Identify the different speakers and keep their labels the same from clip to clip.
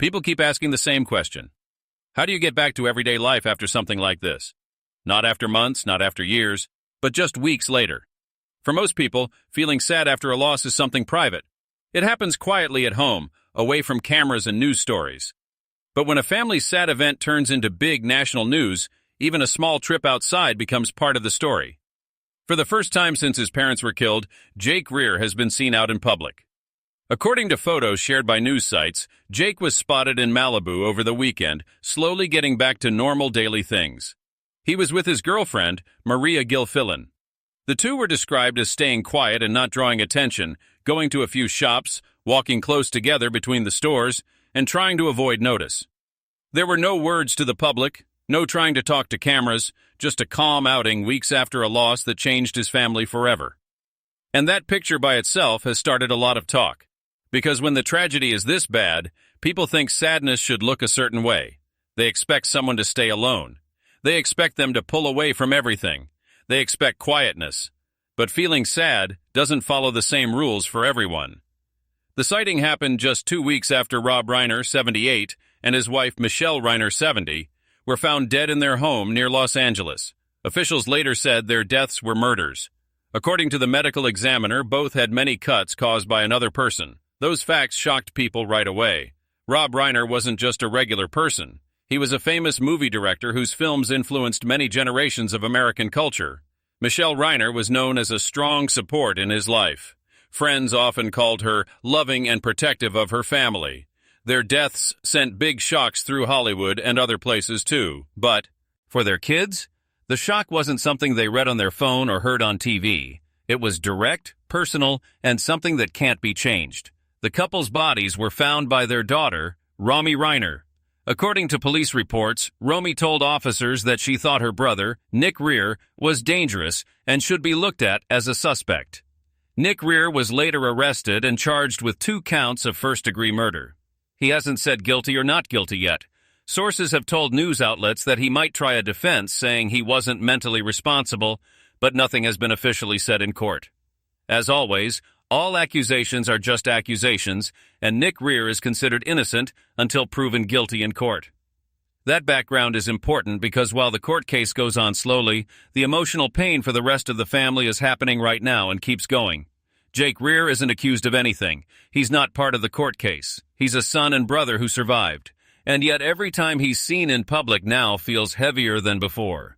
Speaker 1: People keep asking the same question. How do you get back to everyday life after something like this? Not after months, not after years, but just weeks later. For most people, feeling sad after a loss is something private. It happens quietly at home, away from cameras and news stories. But when a family's sad event turns into big national news, even a small trip outside becomes part of the story. For the first time since his parents were killed, Jake Reiner has been seen out in public. According to photos shared by news sites, Jake was spotted in Malibu over the weekend, slowly getting back to normal daily things. He was with his girlfriend, Maria Gilfillan. The two were described as staying quiet and not drawing attention, going to a few shops, walking close together between the stores, and trying to avoid notice. There were no words to the public, no trying to talk to cameras, just a calm outing weeks after a loss that changed his family forever. And that picture by itself has started a lot of talk. Because when the tragedy is this bad, people think sadness should look a certain way. They expect someone to stay alone. They expect them to pull away from everything. They expect quietness. But feeling sad doesn't follow the same rules for everyone. The sighting happened just 2 weeks after Rob Reiner, 78, and his wife Michelle Reiner, 70, were found dead in their home near Los Angeles. Officials later said their deaths were murders. According to the medical examiner, both had many cuts caused by another person. Those facts shocked people right away. Rob Reiner wasn't just a regular person. He was a famous movie director whose films influenced many generations of American culture. Michelle Reiner was known as a strong support in his life. Friends often called her loving and protective of her family. Their deaths sent big shocks through Hollywood and other places too. But for their kids, the shock wasn't something they read on their phone or heard on TV. It was direct, personal, and something that can't be changed. The couple's bodies were found by their daughter, Romy Reiner. According to police reports, Romy told officers that she thought her brother, Nick Reiner, was dangerous and should be looked at as a suspect. Nick Reiner was later arrested and charged with 2 counts of first-degree murder. He hasn't said guilty or not guilty yet. Sources have told news outlets that he might try a defense, saying he wasn't mentally responsible, but nothing has been officially said in court. As always, all accusations are just accusations, and Nick Reiner is considered innocent until proven guilty in court. That background is important because while the court case goes on slowly, the emotional pain for the rest of the family is happening right now and keeps going. Jake Reiner isn't accused of anything. He's not part of the court case. He's a son and brother who survived. And yet every time he's seen in public now feels heavier than before.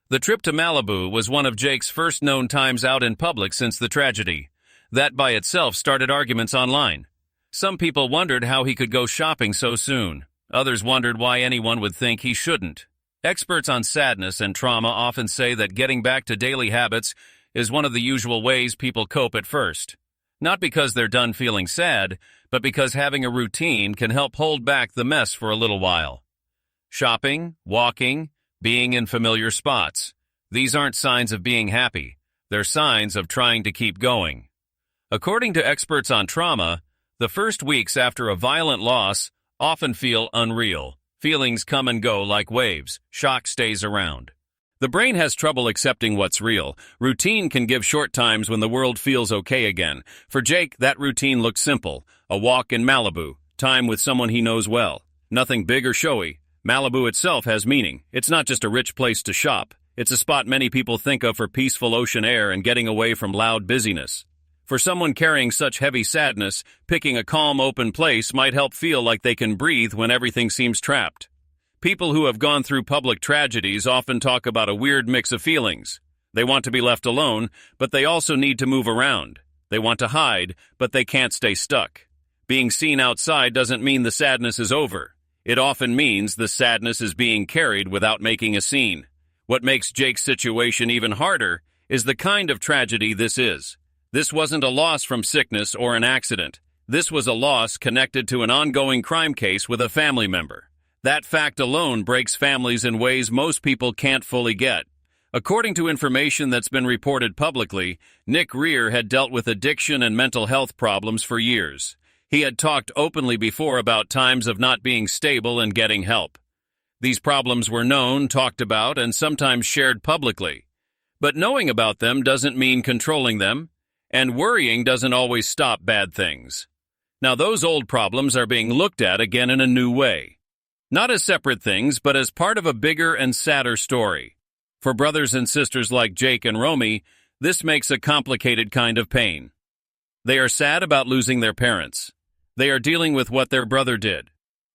Speaker 1: The trip to Malibu was one of Jake's first known times out in public since the tragedy. That by itself started arguments online. Some people wondered how he could go shopping so soon. Others wondered why anyone would think he shouldn't. Experts on sadness and trauma often say that getting back to daily habits is one of the usual ways people cope at first. Not because they're done feeling sad, but because having a routine can help hold back the mess for a little while. Shopping, walking, being in familiar spots. These aren't signs of being happy. They're signs of trying to keep going. According to experts on trauma, the first weeks after a violent loss often feel unreal. Feelings come and go like waves. Shock stays around. The brain has trouble accepting what's real. Routine can give short times when the world feels okay again. For Jake, that routine looked simple. A walk in Malibu, time with someone he knows well. Nothing big or showy. Malibu itself has meaning. It's not just a rich place to shop. It's a spot many people think of for peaceful ocean air and getting away from loud busyness. For someone carrying such heavy sadness, picking a calm, open place might help feel like they can breathe when everything seems trapped. People who have gone through public tragedies often talk about a weird mix of feelings. They want to be left alone, but they also need to move around. They want to hide, but they can't stay stuck. Being seen outside doesn't mean the sadness is over. It often means the sadness is being carried without making a scene. What makes Jake's situation even harder is the kind of tragedy this is. This wasn't a loss from sickness or an accident. This was a loss connected to an ongoing crime case with a family member. That fact alone breaks families in ways most people can't fully get. According to information that's been reported publicly, Nick Reiner had dealt with addiction and mental health problems for years. He had talked openly before about times of not being stable and getting help. These problems were known, talked about, and sometimes shared publicly. But knowing about them doesn't mean controlling them. And worrying doesn't always stop bad things. Now those old problems are being looked at again in a new way. Not as separate things, but as part of a bigger and sadder story. For brothers and sisters like Jake and Romy, this makes a complicated kind of pain. They are sad about losing their parents. They are dealing with what their brother did.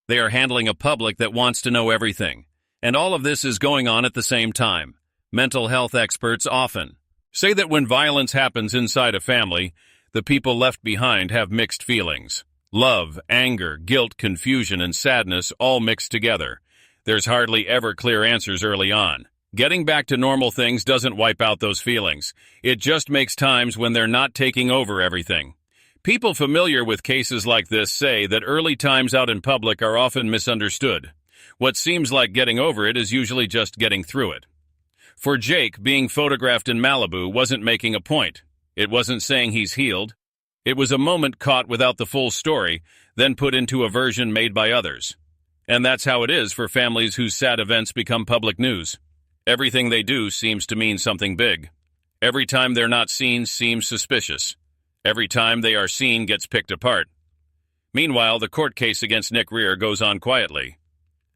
Speaker 1: They are handling a public that wants to know everything. And all of this is going on at the same time. Mental health experts often say that when violence happens inside a family, the people left behind have mixed feelings. Love, anger, guilt, confusion, and sadness all mixed together. There's hardly ever clear answers early on. Getting back to normal things doesn't wipe out those feelings. It just makes times when they're not taking over everything. People familiar with cases like this say that early times out in public are often misunderstood. What seems like getting over it is usually just getting through it. For Jake, being photographed in Malibu wasn't making a point. It wasn't saying he's healed. It was a moment caught without the full story, then put into a version made by others. And that's how it is for families whose sad events become public news. Everything they do seems to mean something big. Every time they're not seen seems suspicious. Every time they are seen gets picked apart. Meanwhile, the court case against Nick Reiner goes on quietly.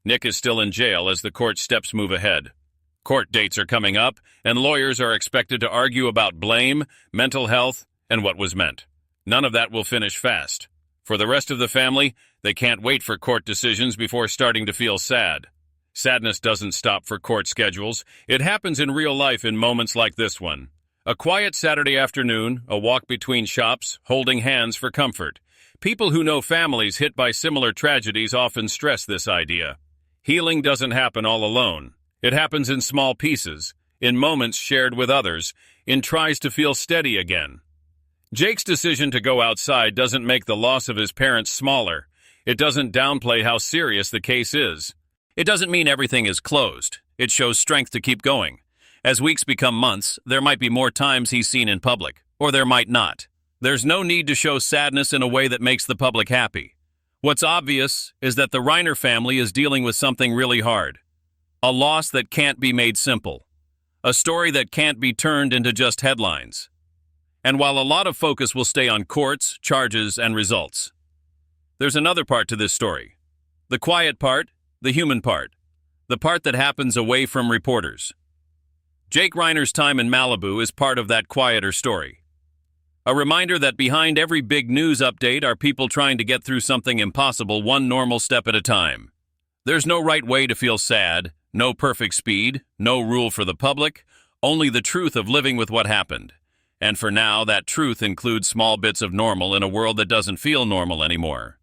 Speaker 1: Nick is still in jail as the court steps move ahead. Court dates are coming up, and lawyers are expected to argue about blame, mental health, and what was meant. None of that will finish fast. For the rest of the family, they can't wait for court decisions before starting to feel sad. Sadness doesn't stop for court schedules. It happens in real life in moments like this one. A quiet Saturday afternoon, a walk between shops, holding hands for comfort. People who know families hit by similar tragedies often stress this idea. Healing doesn't happen all alone. It happens in small pieces, in moments shared with others, in tries to feel steady again. Jake's decision to go outside doesn't make the loss of his parents smaller. It doesn't downplay how serious the case is. It doesn't mean everything is closed. It shows strength to keep going. As weeks become months, there might be more times he's seen in public, or there might not. There's no need to show sadness in a way that makes the public happy. What's obvious is that the Reiner family is dealing with something really hard. A loss that can't be made simple. A story that can't be turned into just headlines. And while a lot of focus will stay on courts, charges, and results, there's another part to this story. The quiet part, the human part. The part that happens away from reporters. Jake Reiner's time in Malibu is part of that quieter story. A reminder that behind every big news update are people trying to get through something impossible one normal step at a time. There's no right way to feel sad, no perfect speed, no rule for the public, only the truth of living with what happened. And for now, that truth includes small bits of normal in a world that doesn't feel normal anymore.